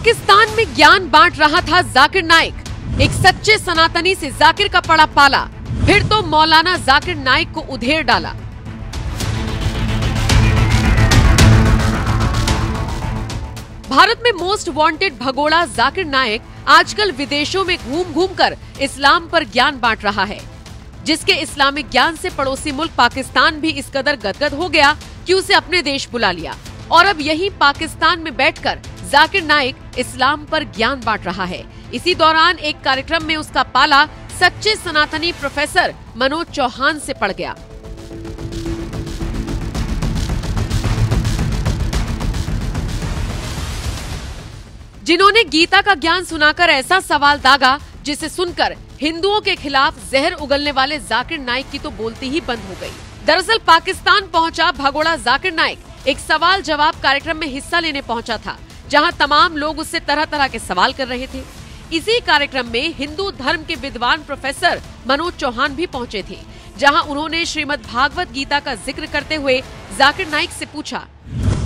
पाकिस्तान में ज्ञान बांट रहा था जाकिर नाइक। एक सच्चे सनातनी से जाकिर का पड़ा पाला, फिर तो मौलाना जाकिर नाइक को उधेड़ डाला। भारत में मोस्ट वांटेड भगोड़ा जाकिर नाइक आजकल विदेशों में घूम घूम कर इस्लाम पर ज्ञान बांट रहा है, जिसके इस्लामिक ज्ञान से पड़ोसी मुल्क पाकिस्तान भी इस कदर गदगद हो गया कि उसे अपने देश बुला लिया। और अब यही पाकिस्तान में बैठकर जाकिर नाइक इस्लाम पर ज्ञान बांट रहा है। इसी दौरान एक कार्यक्रम में उसका पाला सच्चे सनातनी प्रोफेसर मनोज चौहान से पड़ गया। जिन्होंने गीता का ज्ञान सुनाकर ऐसा सवाल दागा जिसे सुनकर हिंदुओं के खिलाफ जहर उगलने वाले जाकिर नाइक की तो बोलती ही बंद हो गई। दरअसल पाकिस्तान पहुंचा भगोड़ा जाकिर नाइक एक सवाल जवाब कार्यक्रम में हिस्सा लेने पहुंचा था, जहां तमाम लोग उससे तरह तरह के सवाल कर रहे थे। इसी कार्यक्रम में हिंदू धर्म के विद्वान प्रोफेसर मनोज चौहान भी पहुंचे थे, जहां उन्होंने श्रीमद् भागवत गीता का जिक्र करते हुए जाकिर नाइक से पूछा,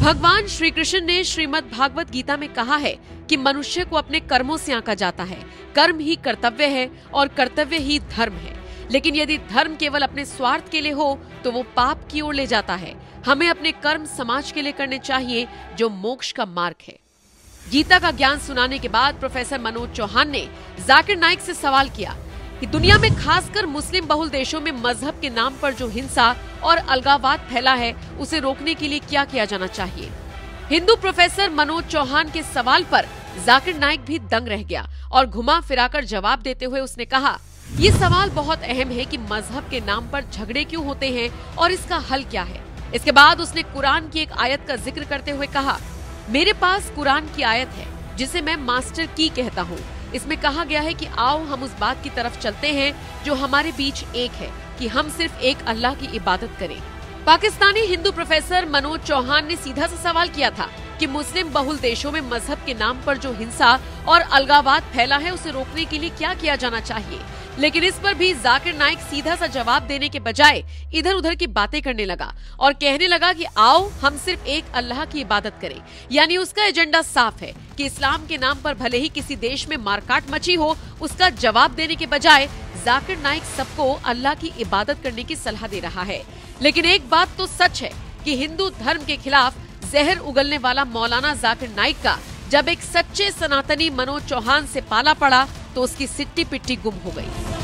भगवान श्री कृष्ण ने श्रीमद् भागवत गीता में कहा है कि मनुष्य को अपने कर्मों से आंका जाता है। कर्म ही कर्तव्य है और कर्तव्य ही धर्म है, लेकिन यदि धर्म केवल अपने स्वार्थ के लिए हो तो वो पाप की ओर ले जाता है। हमें अपने कर्म समाज के लिए करने चाहिए, जो मोक्ष का मार्ग है। गीता का ज्ञान सुनाने के बाद प्रोफेसर मनोज चौहान ने जाकिर नाइक से सवाल किया कि दुनिया में खासकर मुस्लिम बहुल देशों में मजहब के नाम पर जो हिंसा और अलगाववाद फैला है, उसे रोकने के लिए क्या किया जाना चाहिए। हिंदू प्रोफेसर मनोज चौहान के सवाल पर जाकिर नाइक भी दंग रह गया और घुमा फिराकर जवाब देते हुए उसने कहा, ये सवाल बहुत अहम है कि मजहब के नाम पर झगड़े क्यों होते हैं और इसका हल क्या है। इसके बाद उसने कुरान की एक आयत का जिक्र करते हुए कहा, मेरे पास कुरान की आयत है जिसे मैं मास्टर की कहता हूँ। इसमें कहा गया है कि आओ हम उस बात की तरफ चलते हैं जो हमारे बीच एक है, कि हम सिर्फ एक अल्लाह की इबादत करें। पाकिस्तानी हिंदू प्रोफेसर मनोज चौहान ने सीधा सा सवाल किया था कि मुस्लिम बहुल देशों में मजहब के नाम पर जो हिंसा और अलगाववाद फैला है, उसे रोकने के लिए क्या किया जाना चाहिए। लेकिन इस पर भी जाकिर नाइक सीधा सा जवाब देने के बजाय इधर उधर की बातें करने लगा और कहने लगा कि आओ हम सिर्फ एक अल्लाह की इबादत करें। यानी उसका एजेंडा साफ है कि इस्लाम के नाम पर भले ही किसी देश में मारकाट मची हो, उसका जवाब देने के बजाय जाकिर नाइक सबको अल्लाह की इबादत करने की सलाह दे रहा है। लेकिन एक बात तो सच है कि हिंदू धर्म के खिलाफ जहर उगलने वाला मौलाना जाकिर नाइक का जब एक सच्चे सनातनी मनोज चौहान से पाला पड़ा तो उसकी सिट्टी पिट्टी गुम हो गई।